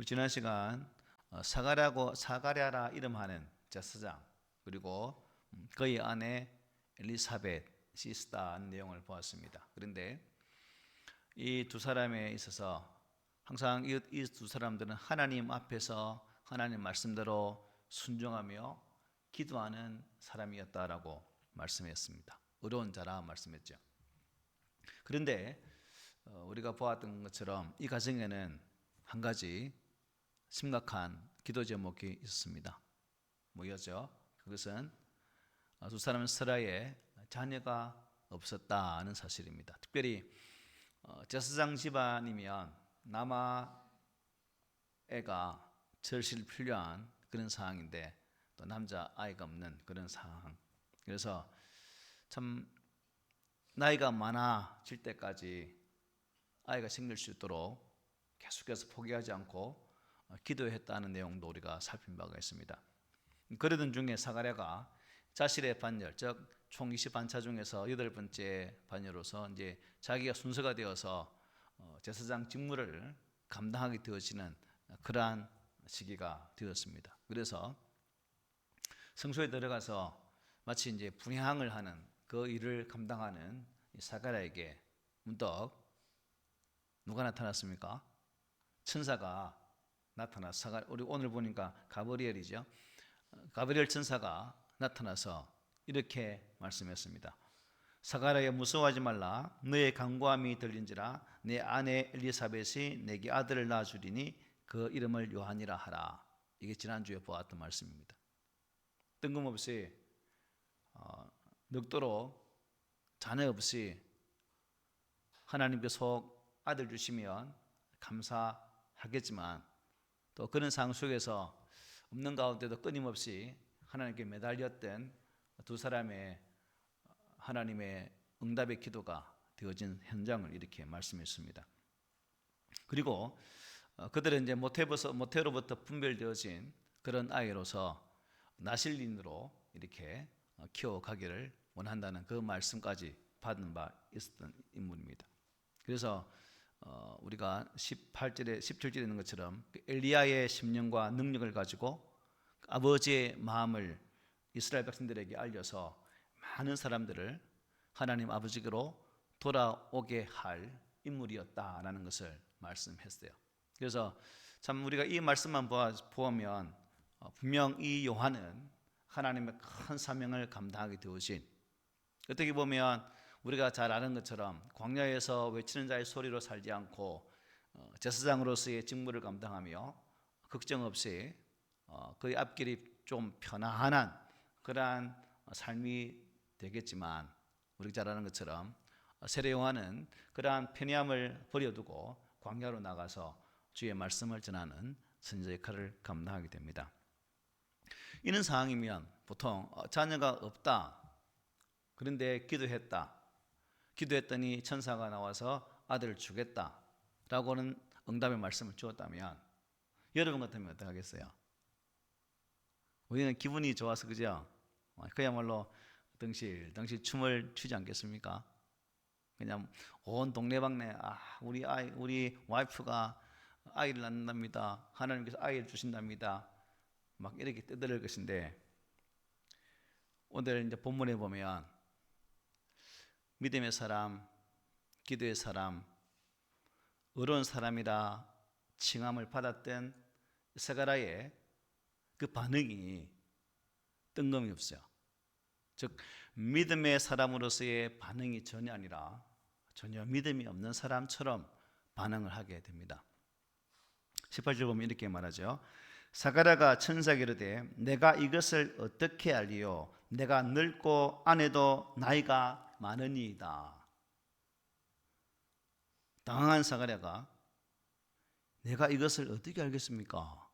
우리 지난 시간 사가랴라 이름하는 제사장, 그리고 그의 아내 엘리사벳 시스타한 내용을 보았습니다. 그런데 이 두 사람에 있어서 항상 이 두 사람들은 하나님 앞에서 하나님 말씀대로 순종하며 기도하는 사람이었다라고 말씀했습니다. 의로운 자라 말씀했죠. 그런데 우리가 보았던 것처럼 이 가정에는 한 가지 심각한 기도 제목이 있었습니다. 뭐였죠? 그것은 두 사람은 스라에 자녀가 없었다는 사실입니다. 특별히 제사장 집안이면 남아 애가 절실 필요한 그런 상황인데 또 남자 아이가 없는 그런 상황. 그래서 참 나이가 많아질 때까지 아이가 생길 수 있도록 계속해서 포기하지 않고 기도했다는 내용도 우리가 살핀 바가 있습니다. 그러던 중에 사가랴가 자신의 반열, 즉 총 20반차 중에서 8번째 반열로서 이제 자기가 순서가 되어서 제사장 직무를 감당하게 되어지는 그러한 시기가 되었습니다. 그래서 성소에 들어가서 마치 이제 분향을 하는 그 일을 감당하는 사가랴에게 문득 누가 나타났습니까? 천사가 나타나서, 우리 오늘 보니까 가브리엘이죠. 가브리엘 천사가 나타나서 이렇게 말씀했습니다. 사가랴야, 무서워하지 말라. 너의 간구함이 들린지라. 내 아내 엘리사벳이 내게 아들을 낳아주리니 그 이름을 요한이라 하라. 이게 지난주에 보았던 말씀입니다. 뜬금없이 늙도록 자녀 없이 하나님께 속 아들 주시면 감사하겠지만 또 그런 상황 속에서 없는 가운데도 끊임없이 하나님께 매달렸던 두 사람의 하나님의 응답의 기도가 되어진 현장을 이렇게 말씀했습니다. 그리고 그들은 이제 모태로부터 분별되어진 그런 아이로서 나실린으로 이렇게 키워가기를 원한다는 그 말씀까지 받은 바 있었던 인물입니다. 그래서 우리가 17절에 있는 것처럼 엘리야의 심령과 능력을 가지고 아버지의 마음을 이스라엘 백성들에게 알려서 많은 사람들을 하나님 아버지께로 돌아오게 할 인물이었다라는 것을 말씀했어요. 그래서 참 우리가 이 말씀만 보면 분명 이 요한은 하나님의 큰 사명을 감당하게 되어진, 어떻게 보면 우리가 잘 아는 것처럼 광야에서 외치는 자의 소리로 살지 않고 제사장으로서의 직무를 감당하며 걱정 없이 그의 앞길이 좀 편안한 그러한 삶이 되겠지만, 우리가 잘 아는 것처럼 세례 요한은 그러한 편리함을 버려두고 광야로 나가서 주의 말씀을 전하는 선지자 역할을 감당하게 됩니다. 이런 상황이면 보통 자녀가 없다, 그런데 기도했더니 천사가 나와서 아들을 주겠다라고는 응답의 말씀을 주었다면 여러분 같으면 어떻게 하겠어요? 우리는 기분이 좋아서, 그죠? 그야말로 덩실 춤을 추지 않겠습니까? 그냥 온 동네방네 우리 와이프가 아이를 낳는답니다, 하나님께서 아이를 주신답니다, 막 이렇게 떠들 것인데, 오늘 이제 본문에 보면 믿음의 사람, 기도의 사람, 의로운 사람이라 칭함을 받았던 사가랴의 그 반응이 뜬금이 없어요. 즉 믿음의 사람으로서의 반응이 전혀 아니라 전혀 믿음이 없는 사람처럼 반응을 하게 됩니다. 18절 보면 이렇게 말하죠. 사가랴가 천사에게 이르되 내가 이것을 어떻게 알리요? 내가 늙고 아내도 나이가 많으니이다. 당황한 사가랴가 내가 이것을 어떻게 알겠습니까?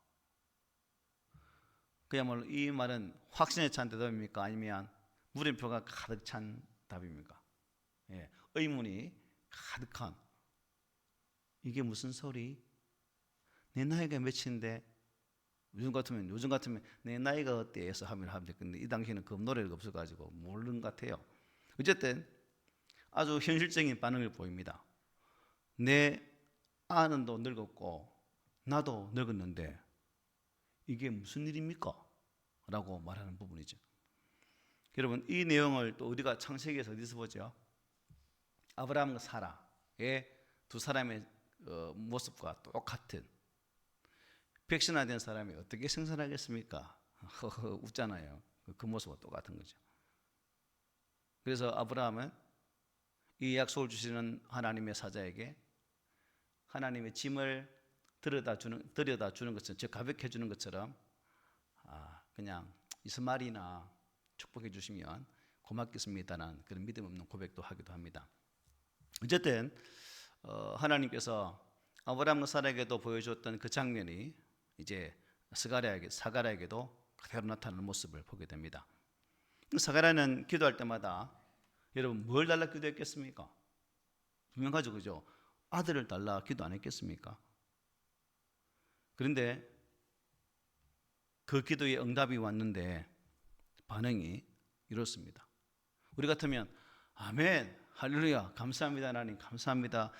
그야말로 이 말은 확신에 찬 대답입니까? 아니면 물음표가 가득 찬 답입니까? 의문이 가득한, 이게 무슨 소리? 내 나이가 몇인데? 요즘 같으면 내 나이가 어때 해서 하면 되는데 이 당시에는 그 노래가 없어가지고 모르는 것 같아요. 어쨌든 아주 현실적인 반응을 보입니다. 내 아는도 늙었고 나도 늙었는데 이게 무슨 일입니까? 라고 말하는 부분이죠. 여러분, 이 내용을 또 우리가 창세기에서 어디서 보죠? 아브라함과 사라의 두 사람의 모습과 똑같은, 백신화된 사람이 어떻게 생산하겠습니까? 웃잖아요. 그 모습과 똑같은 거죠. 그래서 아브라함은 이 약속을 주시는 하나님의 사자에게 하나님의 짐을 들여다 주는 것처럼, 즉 가볍게 해주는 것처럼 그냥 이스마엘이나 축복해 주시면 고맙겠습니다라는 그런 믿음 없는 고백도 하기도 합니다. 어쨌든 하나님께서 아브라함과 사라에게도 보여주었던 그 장면이 이제 사가랴에게도 그대로 나타나는 모습을 보게 됩니다. 사가랴는 기도할 때마다 여러분 뭘 달라 기도했겠습니까? 분명하죠, 그죠? 아들을 달라 기도 안 했겠습니까? 그런데 그 기도에 응답이 왔는데 반응이 이렇습니다. 우리 같으면 아멘, 할렐루야, 감사합니다 하나님, 감사합니다,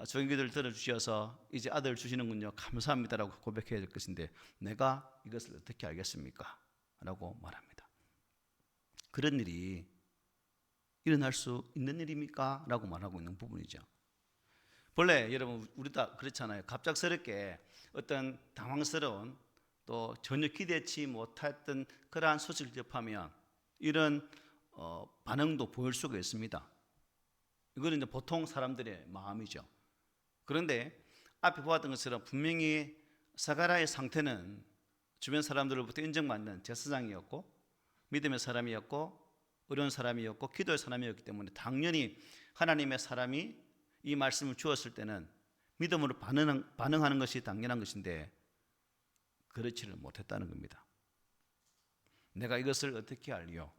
좋은 기도를 들어주셔서 이제 아들을 주시는군요, 감사합니다라고 고백해야 될 것인데 내가 이것을 어떻게 알겠습니까? 라고 말합니다. 그런 일이 일어날 수 있는 일입니까? 라고 말하고 있는 부분이죠. 본래 여러분 우리 다 그렇잖아요. 갑작스럽게 어떤 당황스러운 또 전혀 기대치 못했던 그러한 소식을 접하면 이런 반응도 보일 수가 있습니다. 이거는 이제 보통 사람들의 마음이죠. 그런데 앞에 보았던 것처럼 분명히 사가랴의 상태는 주변 사람들로부터 인정받는 제사장이었고 믿음의 사람이었고 어려운 사람이었고 기도의 사람이었기 때문에 당연히 하나님의 사람이 이 말씀을 주었을 때는 믿음으로 반응하는 것이 당연한 것인데 그렇지를 못했다는 겁니다. 내가 이것을 어떻게 알리요?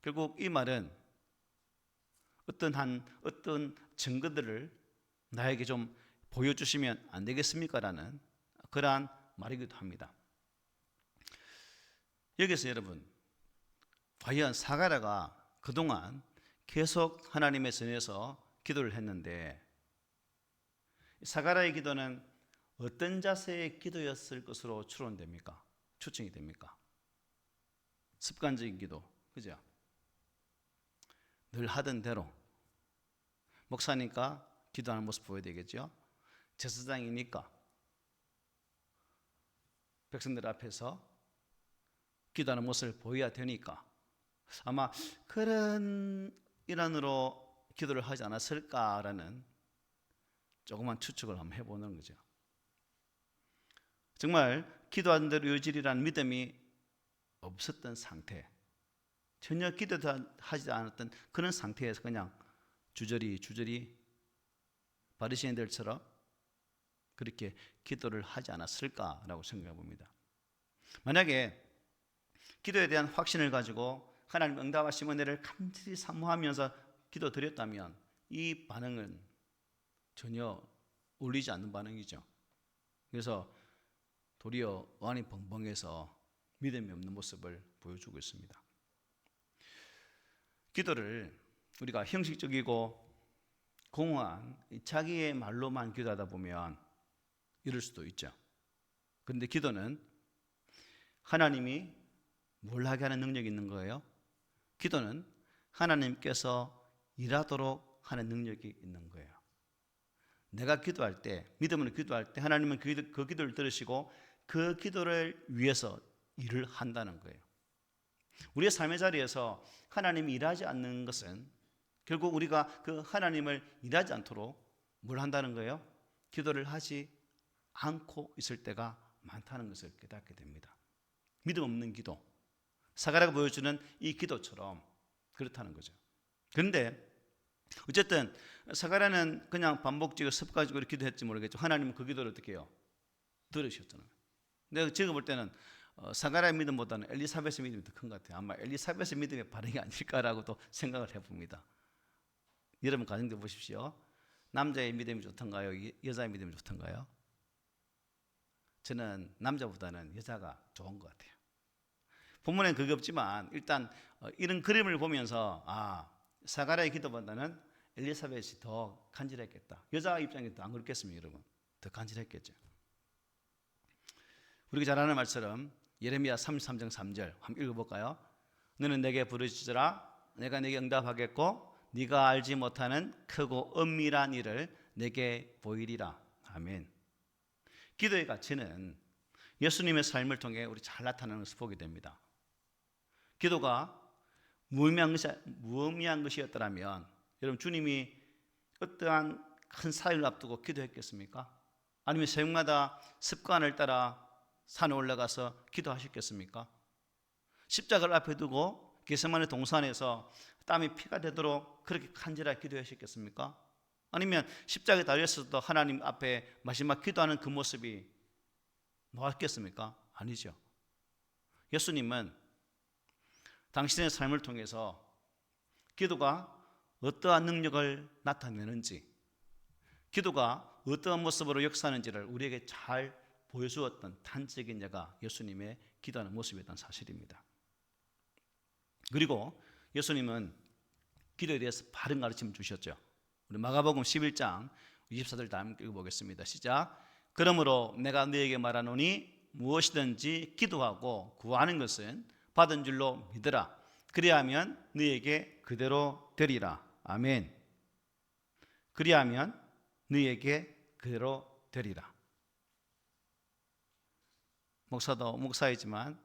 결국 이 말은 어떤 증거들을 나에게 좀 보여주시면 안 되겠습니까? 라는 그러한 말이기도 합니다. 여기서 여러분, 과연 사가랴가 그동안 계속 하나님의 전에서 기도를 했는데 사가랴의 기도는 어떤 자세의 기도였을 것으로 추론됩니까? 추측이 됩니까? 습관적인 기도, 그죠? 늘 하던 대로 목사니까 기도하는 모습 보여야 되겠죠? 제사장이니까 백성들 앞에서 기도하는 모습을 보여야 되니까 아마 그런 일환으로 기도를 하지 않았을까라는 조그만 추측을 한번 해보는 거죠. 정말 기도하는 대로 이루어지리라는 믿음이 없었던 상태, 전혀 기도도 하지 않았던 그런 상태에서 그냥 주저리 바리새인들처럼 그렇게 기도를 하지 않았을까라고 생각해 봅니다. 만약에 기도에 대한 확신을 가지고 하나님 응답하신 은혜를 간절히 사모하면서 기도드렸다면 이 반응은 전혀 어울리지 않는 반응이죠. 그래서 도리어 완이 벙벙해서 믿음이 없는 모습을 보여주고 있습니다. 기도를 우리가 형식적이고 공허한 자기의 말로만 기도하다 보면 이럴 수도 있죠. 그런데 기도는 하나님이 뭘 하게 하는 능력이 있는 거예요? 기도는 하나님께서 일하도록 하는 능력이 있는 거예요. 내가 기도할 때, 믿음으로 기도할 때 하나님은 그 기도를 들으시고 그 기도를 위해서 일을 한다는 거예요. 우리의 삶의 자리에서 하나님이 일하지 않는 것은 결국 우리가 그 하나님을 일하지 않도록 뭘 한다는 거예요? 기도를 하지 않고 있을 때가 많다는 것을 깨닫게 됩니다. 믿음 없는 기도, 사가랴가 보여주는 이 기도처럼 그렇다는 거죠. 그런데 어쨌든 사가랴는 그냥 반복적으로 습관적으로 기도했지 모르겠죠. 하나님은 그 기도를 어떻게 해요? 들으셨잖아요. 내가 제가 볼 때는 사가랴의 믿음보다는 엘리사벳의 믿음이 더 큰 것 같아요. 아마 엘리사벳의 믿음의 반응이 아닐까라고도 생각을 해봅니다. 여러분 가정도 보십시오. 남자의 믿음이 좋던가요? 여자의 믿음이 좋던가요? 저는 남자보다는 여자가 좋은 것 같아요. 본문엔 그게 없지만 일단 이런 그림을 보면서 사가랴의 기도보다는 엘리사벳이 더 간절했겠다. 여자 입장에서 안 그렇겠습니까, 여러분? 더 간절했겠죠. 우리가 잘 아는 말처럼 예레미야 33장 3절 한번 읽어볼까요? 너는 내게 부르짖으라 내가 네게 응답하겠고 네가 알지 못하는 크고 은밀한 일을 내게 보이리라. 아멘. 기도의 가치는 예수님의 삶을 통해 우리 잘 나타나는 것을 보게 됩니다. 기도가 무의미한 것이었더라면 여러분 주님이 어떠한 큰 사역을 앞두고 기도했겠습니까? 아니면 새벽마다 습관을 따라 산에 올라가서 기도하셨겠습니까? 십자가를 앞에 두고 겟세마네 동산에서 땀이 피가 되도록 그렇게 간절하게 기도하셨겠습니까? 아니면 십자가에 달렸어도 하나님 앞에 마지막 기도하는 그 모습이 놓았겠습니까? 아니죠. 예수님은 당신의 삶을 통해서 기도가 어떠한 능력을 나타내는지, 기도가 어떠한 모습으로 역사하는지를 우리에게 잘 보여주었던 단적인 예가 예수님의 기도하는 모습이었던 사실입니다. 그리고 예수님은 기도에 대해서 바른 가르침을 주셨죠. 우리 마가복음 11장 24절 다음 읽어보겠습니다. 시작. 그러므로 내가 너에게 말하노니 무엇이든지 기도하고 구하는 것은 받은 줄로 믿으라. 그리하면 너에게 그대로 되리라. 아멘. 그리하면 너에게 그대로 되리라. 목사도 목사이지만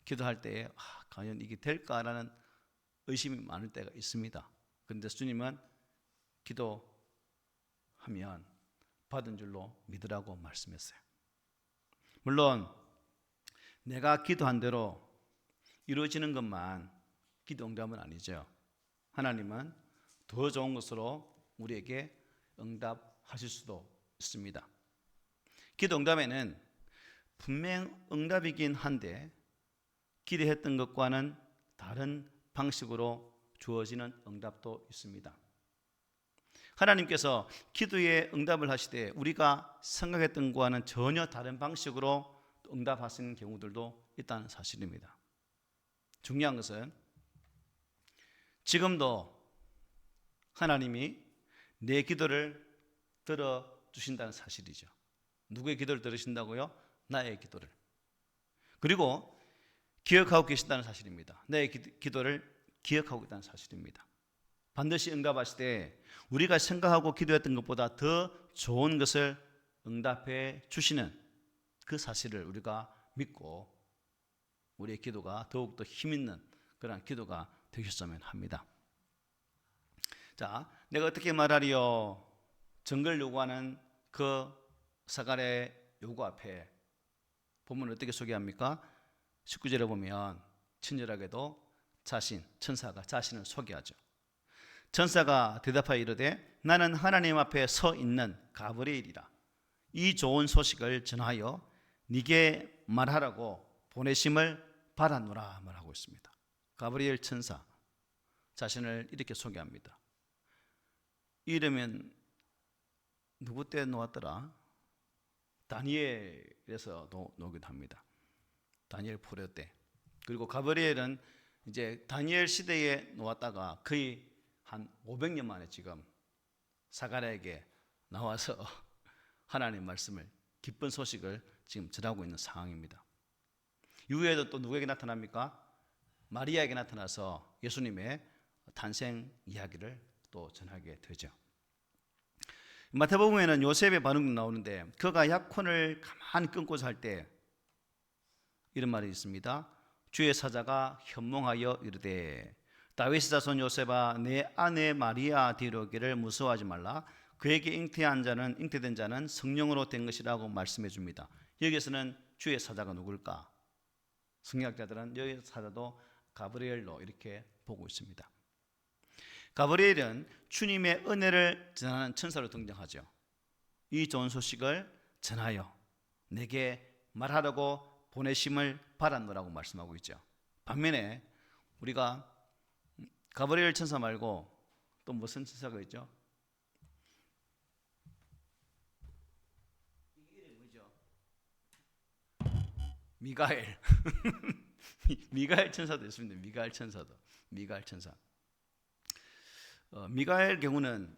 기도할 때에 과연 이게 될까라는 의심이 많을 때가 있습니다. 그런데 주님은 기도하면 받은 줄로 믿으라고 말씀했어요. 물론 내가 기도한 대로 이루어지는 것만 기도 응답은 아니죠. 하나님은 더 좋은 것으로 우리에게 응답하실 수도 있습니다. 기도 응답에는 분명 응답이긴 한데 기대했던 것과는 다른 방식으로 주어지는 응답도 있습니다. 하나님께서 기도에 응답을 하시되 우리가 생각했던 것과는 전혀 다른 방식으로 응답하시는 경우들도 있다는 사실입니다. 중요한 것은 지금도 하나님이 내 기도를 들어주신다는 사실이죠. 누구의 기도를 들으신다고요? 나의 기도를. 그리고 기억하고 계신다는 사실입니다. 나의 기도를 기억하고 있다는 사실입니다. 반드시 응답하시되 우리가 생각하고 기도했던 것보다 더 좋은 것을 응답해 주시는 그 사실을 우리가 믿고 우리의 기도가 더욱더 힘있는 그런 기도가 되셨으면 합니다. 자, 내가 어떻게 말하리요? 정글 요구하는 그 사갈의 요구 앞에 본문을 어떻게 소개합니까? 19절에 보면 친절하게도 천사가 자신을 소개하죠. 천사가 대답하여 이르되 나는 하나님 앞에 서 있는 가브리엘이라. 이 좋은 소식을 전하여 네게 말하라고 보내심을 받았노라 말하고 있습니다. 가브리엘 천사 자신을 이렇게 소개합니다. 이름은 누구 때 놓았더라? 다니엘에서 놓기도 합니다. 다니엘 포로 때. 그리고 가브리엘은 이제 다니엘 시대에 놓았다가 거의 한 500년 만에 지금 사가랴에게 나와서 하나님의 말씀을 기쁜 소식을 지금 전하고 있는 상황입니다. 이후에도 또 누구에게 나타납니까? 마리아에게 나타나서 예수님의 탄생 이야기를 또 전하게 되죠. 마태복음에는 요셉의 반응도 나오는데 그가 약혼을 가만히 끊고자 할 때 이런 말이 있습니다. 주의 사자가 현몽하여 이르되 다윗의 자손 요셉아 내 아내 마리아 데려오기를 무서워하지 말라. 그에게 잉태된 자는 성령으로 된 것이라고 말씀해 줍니다. 여기에서는 주의 사자가 누굴까? 성경학자들은 여기 사자도 가브리엘로 이렇게 보고 있습니다. 가브리엘은 주님의 은혜를 전하는 천사로 등장하죠. 이 좋은 소식을 전하여 내게 말하라고 보내심을 받았노라고 말씀하고 있죠. 반면에 우리가 가브리엘 천사 말고 또 무슨 천사가 있죠? 이게 뭐죠? 미가엘. 미가엘 천사도 있습니다. 미가엘 천사. 미가엘 경우는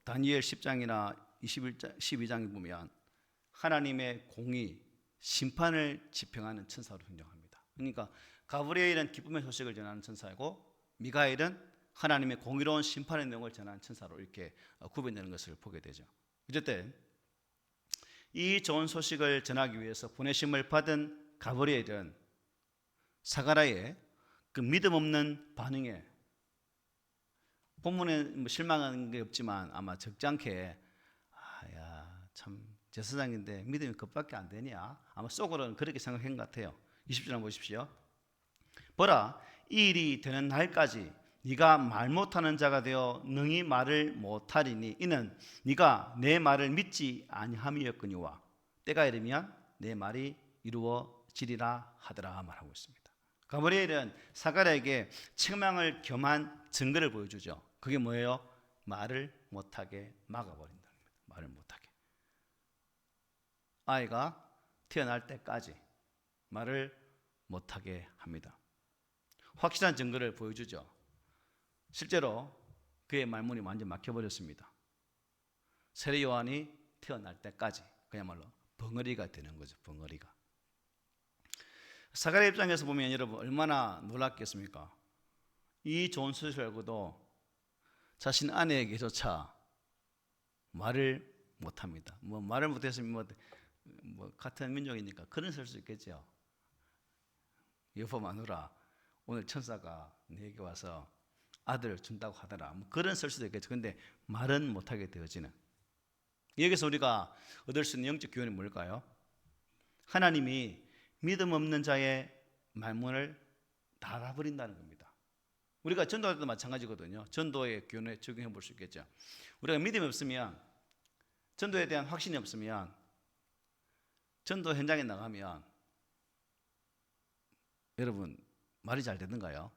다니엘 10장이나 12장에 보면 하나님의 공의, 심판을 지평하는 천사로 등장합니다. 그러니까 가브리엘은 기쁨의 소식을 전하는 천사이고 미가엘은 하나님의 공의로운 심판의 내용을 전하는 천사로 이렇게 구별되는 것을 보게 되죠. 어쨌든 이 좋은 소식을 전하기 위해서 보내심을 받은 가브리엘은 사가랴의 그 믿음 없는 반응에 본문에 뭐 실망한 게 없지만 아마 적지 않게 참 제사장인데 믿음이 그것밖에 안 되냐, 아마 속으로는 그렇게 생각한 것 같아요. 20절 한번 보십시오. 보라, 이 일이 되는 날까지 네가 말 못하는 자가 되어 능히 말을 못하리니 이는 네가 내 말을 믿지 아니함이었거니와 때가 이르면 내 말이 이루어지리라 하더라 말하고 있습니다. 가브리엘은 사가랴에게 책망을 겸한 증거를 보여주죠. 그게 뭐예요? 말을 못하게 막아버린다는 겁니다. 말을 못하게. 아이가 태어날 때까지 말을 못하게 합니다. 확실한 증거를 보여주죠. 실제로 그의 말문이 완전 막혀버렸습니다. 세례 요한이 태어날 때까지 그야말로 벙어리가 되는 거죠. 벙어리가. 사가랴 입장에서 보면 여러분 얼마나 놀랐겠습니까? 이 좋은 소식을 알고도 자신 아내에게조차 말을 못합니다. 뭐 말을 못했으면 뭐 같은 민족이니까 그런 쓸 수 있겠죠. 여보 마누라, 오늘 천사가 내게 와서 아들을 준다고 하더라. 뭐 그런 쓸 수도 있겠죠. 근데 말은 못하게 되어지는. 여기서 우리가 얻을 수 있는 영적 교훈이 뭘까요? 하나님이 믿음 없는 자의 말문을 닫아버린다는 겁니다. 우리가 전도할 때도 마찬가지거든요. 전도의 교훈에 적용해 볼 수 있겠죠. 우리가 믿음이 없으면, 전도에 대한 확신이 없으면, 전도 현장에 나가면 여러분 말이 잘 되는가요?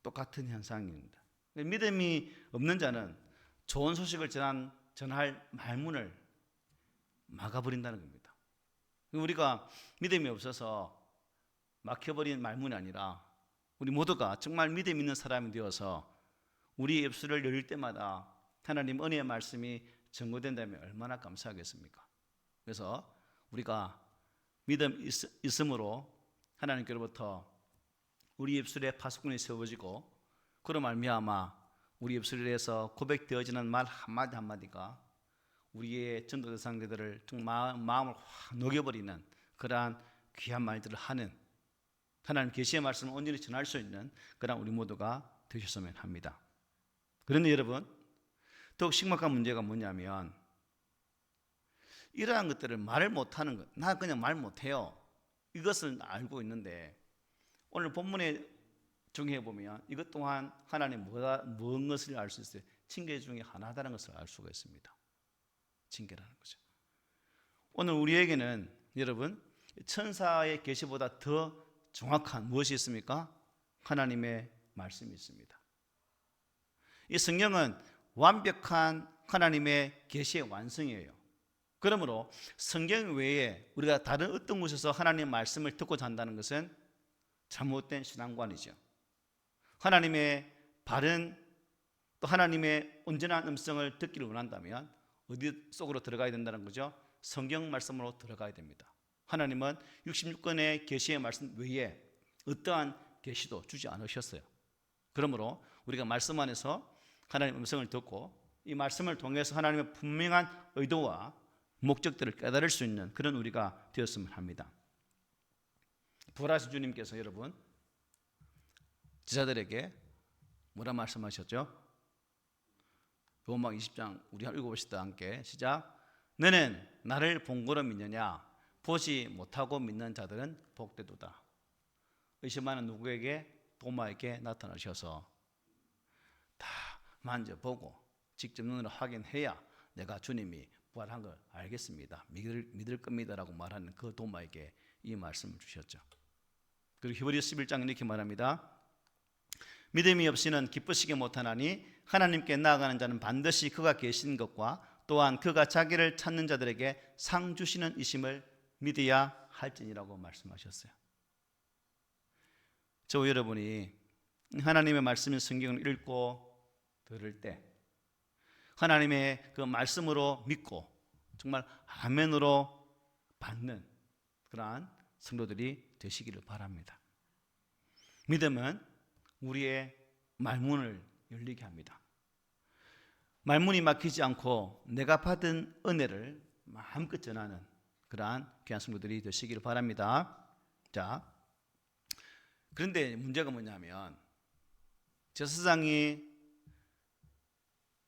똑같은 현상입니다. 믿음이 없는 자는 좋은 소식을 전할 말문을 막아버린다는 겁니다. 우리가 믿음이 없어서 막혀버린 말문이 아니라 우리 모두가 정말 믿음 있는 사람이 되어서 우리 입술을 열릴 때마다 하나님 은혜의 말씀이 전거된다면 얼마나 감사하겠습니까? 그래서 우리가 믿음 있음으로 하나님께로부터 우리 입술에 파수꾼이 세워지고 그로 말미암아 우리 입술에서 고백되어지는 말 한마디 한마디가 우리의 전도 대상자들을 정말 마음을 확 녹여버리는 그러한 귀한 말들을 하는, 하나님 계시의 말씀을 온전히 전할 수 있는 그러한 우리 모두가 되셨으면 합니다. 그런데 여러분, 더욱 심각한 문제가 뭐냐면 이러한 것들을 말을 못하는 것, 나 그냥 말 못해요, 이것을 알고 있는데 오늘 본문에 정리해 보면 이것 또한 하나님 무엇을 알 수 있어요? 징계 중에 하나다라는 것을 알 수가 있습니다. 징계라는 거죠. 오늘 우리에게는 여러분 천사의 계시보다 더 정확한 무엇이 있습니까? 하나님의 말씀이 있습니다. 이 성경은 완벽한 하나님의 계시의 완성이에요. 그러므로 성경 외에 우리가 다른 어떤 곳에서 하나님의 말씀을 듣고자 한다는 것은 잘못된 신앙관이죠. 하나님의 바른 또 하나님의 온전한 음성을 듣기를 원한다면 어디 속으로 들어가야 된다는 거죠? 성경 말씀으로 들어가야 됩니다. 하나님은 66권의 계시의 말씀 외에 어떠한 계시도 주지 않으셨어요. 그러므로 우리가 말씀 안에서 하나님의 음성을 듣고 이 말씀을 통해서 하나님의 분명한 의도와 목적들을 깨달을 수 있는 그런 우리가 되었으면 합니다. 부활하신 주님께서 여러분 제자들에게 뭐라 말씀하셨죠? 요한복음 20장 우리 읽어봅시다. 함께 시작. 너는 나를 본 거로 믿느냐? 보지 못하고 믿는 자들은 복되도다. 의심하는 누구에게? 도마에게 나타나셔서 다 만져보고 직접 눈으로 확인해야 내가 주님이 부활한 걸 알겠습니다, 믿을 겁니다라고 말하는 그 도마에게 이 말씀을 주셨죠. 그리고 히브리서 11장 이렇게 말합니다. 믿음이 없이는 기쁘시게 못하나니 하나님께 나아가는 자는 반드시 그가 계신 것과 또한 그가 자기를 찾는 자들에게 상 주시는 이심을 믿어야 할지니라고 말씀하셨어요. 저와 여러분이 하나님의 말씀인 성경을 읽고 들을 때 하나님의 그 말씀으로 믿고 정말 아멘으로 받는 그러한 성도들이 되시기를 바랍니다. 믿음은 우리의 말문을 열리게 합니다. 말문이 막히지 않고 내가 받은 은혜를 마음껏 전하는 그러한 귀한 성도들이 되시기를 바랍니다. 자, 그런데 문제가 뭐냐면 제사장이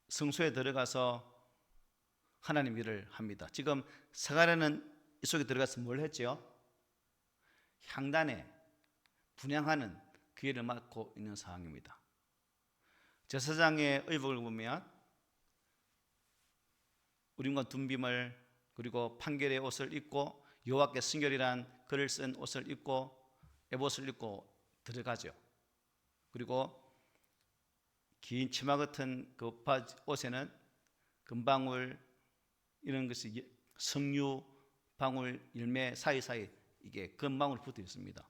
성소에 들어가서 하나님 일을 합니다. 지금 스가랴는 이 속에 들어가서 뭘 했죠? 향단에 분향하는 그 일을 맡고 있는 상황입니다. 제사장의 의복을 보면 우림과 둔빔을 그리고 판결의 옷을 입고 여호와께 순결이란 글을 쓴 옷을 입고 에봇을 입고 들어가죠. 그리고 긴 치마 같은 그 옷에는 금방울 이런 것이 석류 방울 열매 사이사이 이게 금방울 붙어 있습니다.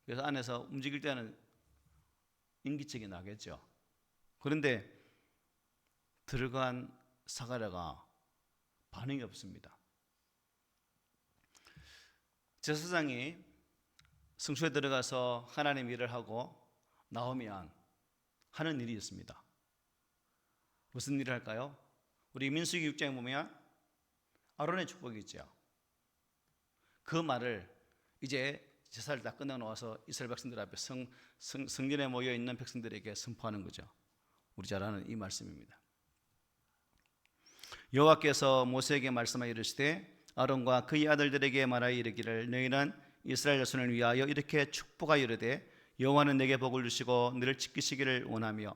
그래서 안에서 움직일 때는 인기척이 나겠죠. 그런데 들어간 스가랴가 반응이 없습니다. 제사장이 성소에 들어가서 하나님 일을 하고 나오면 하는 일이 있습니다. 무슨 일을 할까요? 우리 민수기 6장에 보면 아론의 축복이 있죠. 그 말을 이제 제사를 다 끝나고 나와서 이스라엘 백성들 앞에 성전에 모여 있는 백성들에게 선포하는 거죠. 우리 잘 아는 이 말씀입니다. 여호와께서 모세에게 말씀하여 이르시되 아론과 그의 아들들에게 말하여 이르기를 너희는 이스라엘 자손을 위하여 이렇게 축복하여 이르되 여호와는 내게 복을 주시고 너를 지키시기를 원하며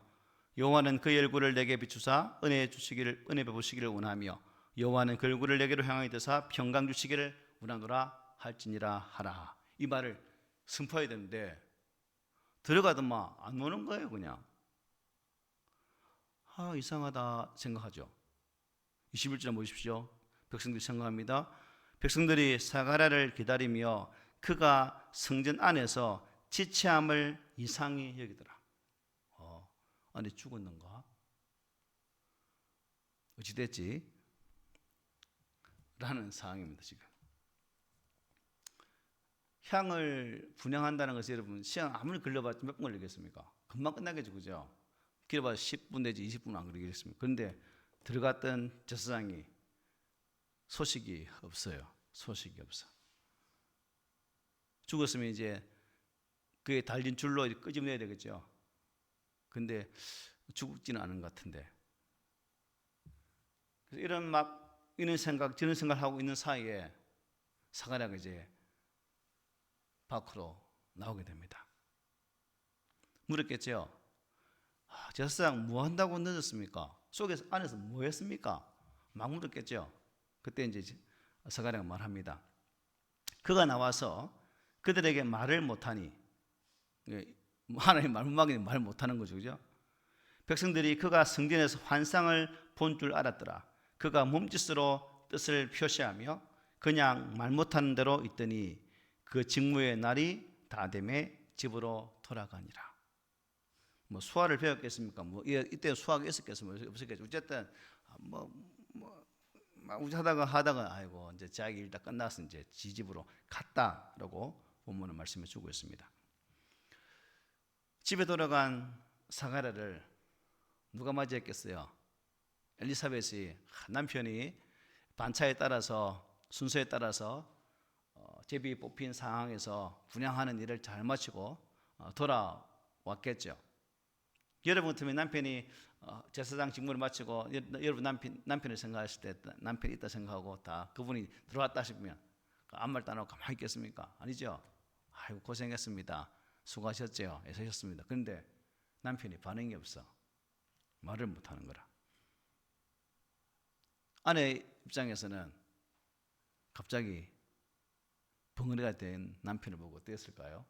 여호와는 그의 얼굴을 내게 비추사 은혜 베푸시기를 원하며 여호와는 그 얼굴을 내게로 향하여 드사 평강 주시기를 원하노라 할지니라 하라. 이 말을 선포해야 되는데 들어가더만 안 오는 거예요. 그냥 이상하다 생각하죠. 21절 보십시오. 백성들이 생각합니다. 백성들이 스가랴를 기다리며 그가 성전 안에서 지체함을 이상히 여기더라. 아니 죽었는가? 어찌됐지? 라는 상황입니다. 지금 향을 분향한다는 것이 여러분 시간 아무리 걸려봤자 몇 분 걸리겠습니까? 금방 끝나겠죠. 그죠? 길어봐야 10분 내지 20분 안 걸리겠습니까? 그런데 들어갔던 제사장이 소식이 없어요. 소식이 없어. 죽었으면 이제 그에 달린 줄로 끄집어내야 되겠죠. 근데 죽지는 않은 것 같은데. 그래서 이런 생각, 저런 생각을 하고 있는 사이에 스가랴가 이제 밖으로 나오게 됩니다. 물었겠죠. 제사장 뭐 한다고 늦었습니까? 속에서 안에서 뭐 했습니까? 막 물었겠죠. 그때 이제 스가랴가 말합니다. 그가 나와서 그들에게 말을 못하니 하나님 말 못하는 거죠. 그죠? 백성들이 그가 성전에서 환상을 본 줄 알았더라. 그가 몸짓으로 뜻을 표시하며 그냥 말 못하는 대로 있더니 그 직무의 날이 다 되매 집으로 돌아가니라. 뭐 수화를 배웠겠습니까? 뭐 이때 수화가 있었겠습니까? 없었겠죠. 어쨌든 막 하다가 아이고 이제 자기 일 다 끝나서 이제 지 집으로 갔다라고 본문은 말씀해 주고 있습니다. 집에 돌아간 스가랴를 누가 맞이했겠어요? 엘리사벳이 남편이 반차에 따라서 순서에 따라서 제비 뽑힌 상황에서 분향하는 일을 잘 마치고 돌아왔겠죠. 여러분 같으면 남편이 제사장 직무를 마치고 여러분 남편을 생각하실 때 남편이 있다 생각하고 다 그분이 들어왔다 싶으면 아무 말도 안 하고 가만히 있겠습니까? 아니죠. 아이고 고생했습니다. 수고하셨죠. 애쓰셨습니다. 그런데 남편이 반응이 없어. 말을 못하는 거라. 아내 입장에서는 갑자기 벙어리가 된 남편을 보고 어땠을까요?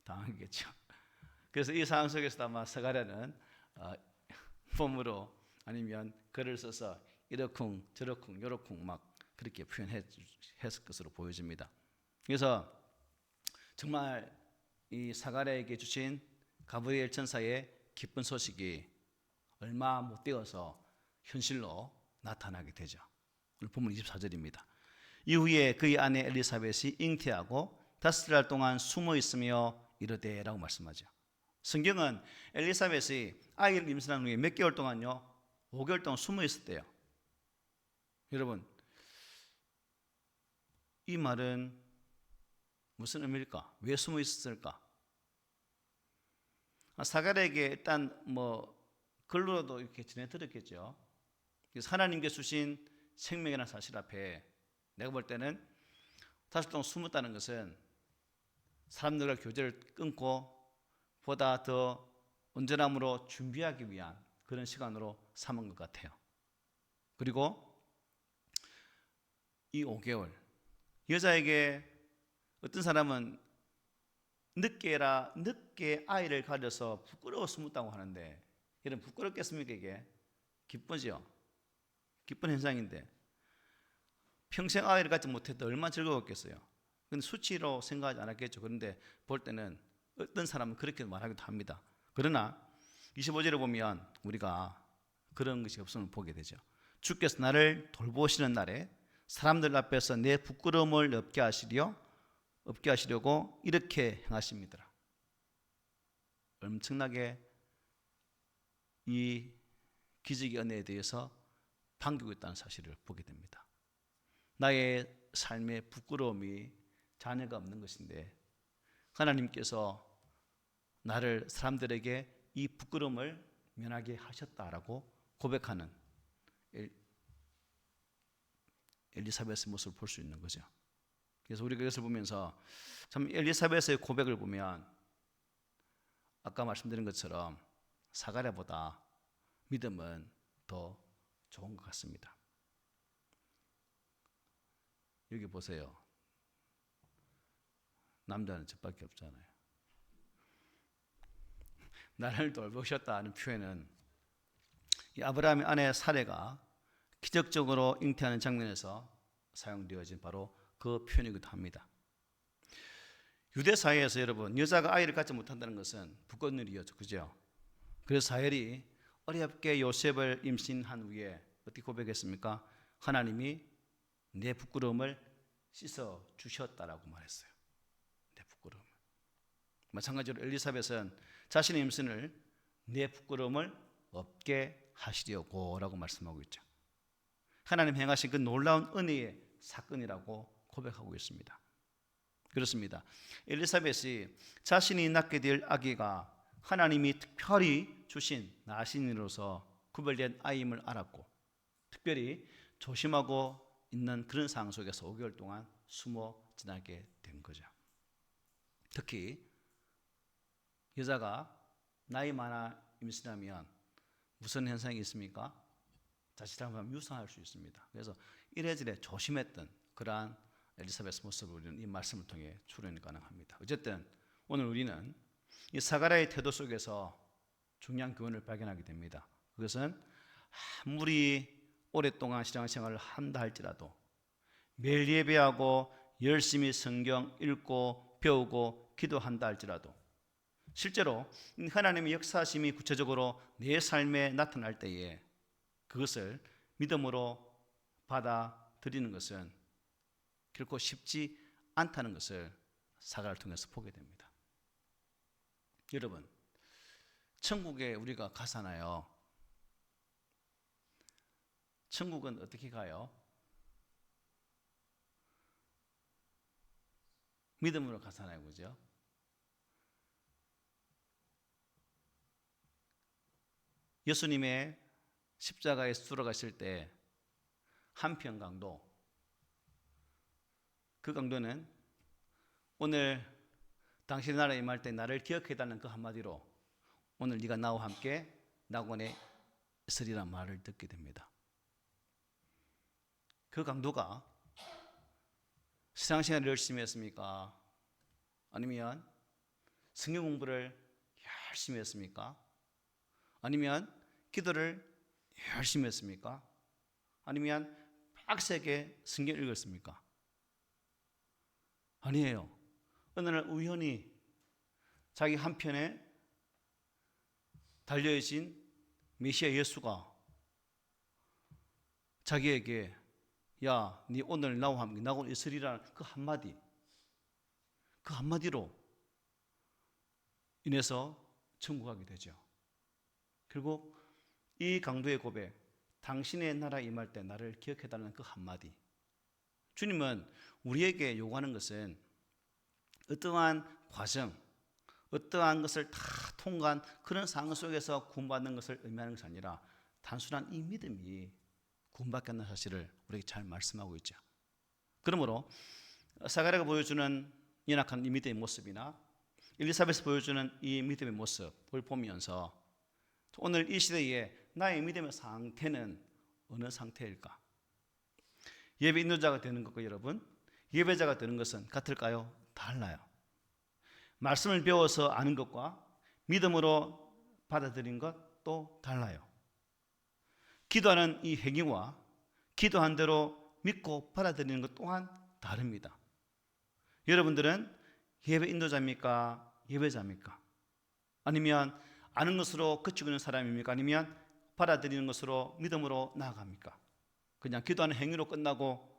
당하겠죠. 그래서 이 상황 속에서 아마 스가랴는 폼으로 아니면 글을 써서 이러쿵 저러쿵 요러쿵 막 그렇게 표현했을 것으로 보여집니다. 그래서 정말 이 스가랴에게 주신 가브리엘 천사의 기쁜 소식이 얼마 못 되어서 현실로 나타나게 되죠. 오늘 본문 24절입니다. 이후에 그의 아내 엘리사벳이 잉태하고 5달 동안 숨어 있으며 이르되 라고 말씀하죠. 성경은 엘리사벳이 아이를 임신한 후에 몇 개월 동안요? 5개월 동안 숨어 있었대요. 여러분, 이 말은 무슨 의미일까? 왜 숨어 있었을까? 사가랴에게 일단 글로도 이렇게 전해 들었겠죠. 그래서 하나님께 주신 생명이라는 사실 앞에 내가 볼 때는 5달 동안 숨었다는 것은 사람들과 교제를 끊고 보다 더 온전함으로 준비하기 위한 그런 시간으로 삼은 것 같아요. 그리고 이 5개월 여자에게 어떤 사람은 늦게 아이를 가져서 부끄러워 숨었다고 하는데, 여러분 부끄럽겠습니까? 이게 기쁘죠. 기쁜 현상인데 평생 아이를 갖지 못했다 얼마나 즐거웠겠어요. 근데 수치로 생각하지 않았겠죠. 그런데 볼 때는 어떤 사람은 그렇게 말하기도 합니다. 그러나 25절에 보면 우리가 그런 것이 없음을 보게 되죠. 주께서 나를 돌보시는 날에 사람들 앞에서 내 부끄러움을 없게 하시려고 이렇게 행하십니다. 엄청나게 이 기적의 은혜에 대해서 반기고 있다는 사실을 보게 됩니다. 나의 삶의 부끄러움이 자녀가 없는 것인데 하나님께서 나를 사람들에게 이 부끄러움을 면하게 하셨다라고 고백하는 엘리사벳의 모습을 볼 수 있는 거죠. 그래서 우리가 이것을 보면서 참 엘리사벳의 고백을 보면 아까 말씀드린 것처럼 사가랴보다 믿음은 더 좋은 것 같습니다. 여기 보세요. 남자는 저밖에 없잖아요. 나를 돌보셨다 하는 표현은 이 아브라함의 아내 사레가 기적적으로 잉태하는 장면에서 사용되어진 바로 그 표현이기도 합니다. 유대 사회에서 여러분 여자가 아이를 갖지 못한다는 것은 부끄러운 일이었죠. 그죠? 그래서 사헬이 어렵게 요셉을 임신한 후에 어떻게 고백했습니까? 하나님이 내 부끄러움을 씻어 주셨다라고 말했어요. 내 부끄러움을. 마찬가지로 엘리사벳은 자신의 임신을 내 부끄러움을 없게 하시려고 라고 말씀하고 있죠. 하나님 행하신 그 놀라운 은혜의 사건이라고 고백하고 있습니다. 그렇습니다. 엘리사벳이 자신이 낳게 될 아기가 하나님이 특별히 주신 나신으로서 구별된 아이임을 알았고 특별히 조심하고 있는 그런 상황 속에서 5개월 동안 숨어 지나게 된 거죠. 특히 여자가 나이 많아 임신하면 무슨 현상이 있습니까? 자칫 잘못하면 유산할 수 있습니다. 그래서 이래저래 조심했던 그러한 엘리사벳 모습을 우리는 이 말씀을 통해 추론이 가능합니다. 어쨌든 오늘 우리는 이 사가랴의 태도 속에서 중요한 교훈을 발견하게 됩니다. 그것은 아무리 오랫동안 신앙생활을 한다 할지라도 매일 예배하고 열심히 성경 읽고 배우고 기도한다 할지라도 실제로 하나님의 역사심이 구체적으로 내 삶에 나타날 때에 그것을 믿음으로 받아들이는 것은 결코 쉽지 않다는 것을 사가를 통해서 보게 됩니다. 여러분, 천국에 우리가 가잖아요. 천국은 어떻게 가요? 믿음으로 가잖아요, 그죠? 예수님의 십자가에서 돌아가실 때 한편 강도, 그 강도는 오늘 당신의 나라에 임할 때 나를 기억해달라는 그 한마디로 오늘 네가 나와 함께 낙원에 있으리란 말을 듣게 됩니다. 그 강도가 신앙생활을 열심히 했습니까? 아니면 성경 공부를 열심히 했습니까? 아니면 기도를 열심히 했습니까? 아니면 빡세게 성경 읽었습니까? 아니에요. 어느 날 우연히 자기 한편에 달려있신 메시아 예수가 자기에게 야, 네 오늘 나와 함께 나고 있으리라는 그 한마디로 인해서 천국 가게 되죠. 결국 이 강도의 고백, 당신의 나라 임할 때 나를 기억해달라는 그 한마디. 주님은 우리에게 요구하는 것은 어떠한 과정, 어떠한 것을 다 통과한 그런 상황 속에서 구원받는 것을 의미하는 것이 아니라 단순한 이 믿음이 구원받겠다는 사실을 우리에게 잘 말씀하고 있죠. 그러므로 사가랴가 보여주는 연약한 이 믿음의 모습이나 엘리사벳이 보여주는 이 믿음의 모습을 보면서 오늘 이 시대에 나의 믿음의 상태는 어느 상태일까? 예배 인도자가 되는 것과 여러분 예배자가 되는 것은 같을까요? 달라요. 말씀을 배워서 아는 것과 믿음으로 받아들인 것도 달라요. 기도하는 이 행위와 기도한 대로 믿고 받아들이는 것 또한 다릅니다. 여러분들은 예배 인도자입니까? 예배자입니까? 아니면 아는 것으로 그치고 있는 사람입니까? 아니면 받아들이는 것으로 믿음으로 나아갑니까? 그냥 기도하는 행위로 끝나고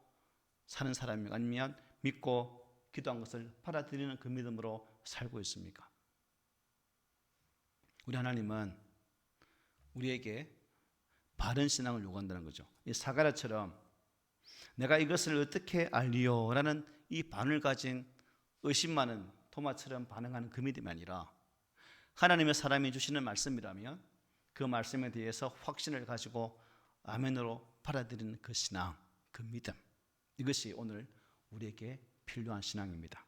사는 사람입니까? 아니면 믿고 기도한 것을 받아들이는 그 믿음으로 살고 있습니까? 우리 하나님은 우리에게 바른 신앙을 요구한다는 거죠. 이 사가랴처럼 내가 이것을 어떻게 알리요? 라는 이 반을 가진 의심 많은 토마처럼 반응하는 그 믿음이 아니라 하나님의 사람이 주시는 말씀이라면 그 말씀에 대해서 확신을 가지고 아멘으로 받아들이는 그 신앙, 그 믿음, 이것이 오늘 우리에게 필요한 신앙입니다.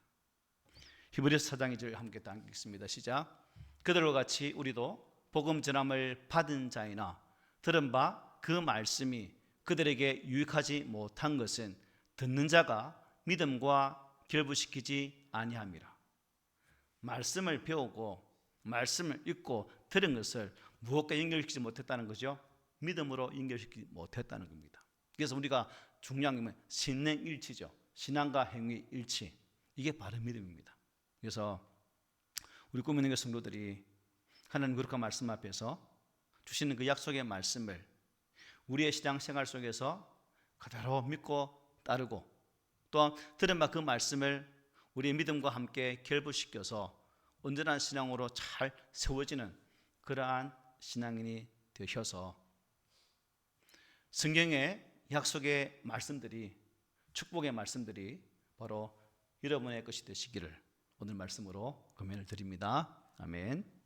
히브리서 4장 2절 함께 다 읽겠습니다. 시작. 그들과 같이 우리도 복음 전함을 받은 자이나 들은 바 그 말씀이 그들에게 유익하지 못한 것은 듣는 자가 믿음과 결부시키지 아니함이라. 말씀을 배우고 말씀을 읽고 들은 것을 무엇과 연결시키지 못했다는 거죠. 믿음으로 연결시키지 못했다는 겁니다. 그래서 우리가 중요한 건 신행일치죠. 신앙과 행위 일치. 이게 바른 믿음입니다. 그래서 우리 꿈있는 성도들이 하나님 거룩한 말씀 앞에서 주시는 그 약속의 말씀을 우리의 신앙생활 속에서 그대로 믿고 따르고 또 들은 바 그 말씀을 우리의 믿음과 함께 결부시켜서 온전한 신앙으로 잘 세워지는 그러한 신앙인이 되셔서 성경의 약속의 말씀들이 축복의 말씀들이 바로 여러분의 것이 되시기를 오늘 말씀으로 금연을 드립니다. 아멘.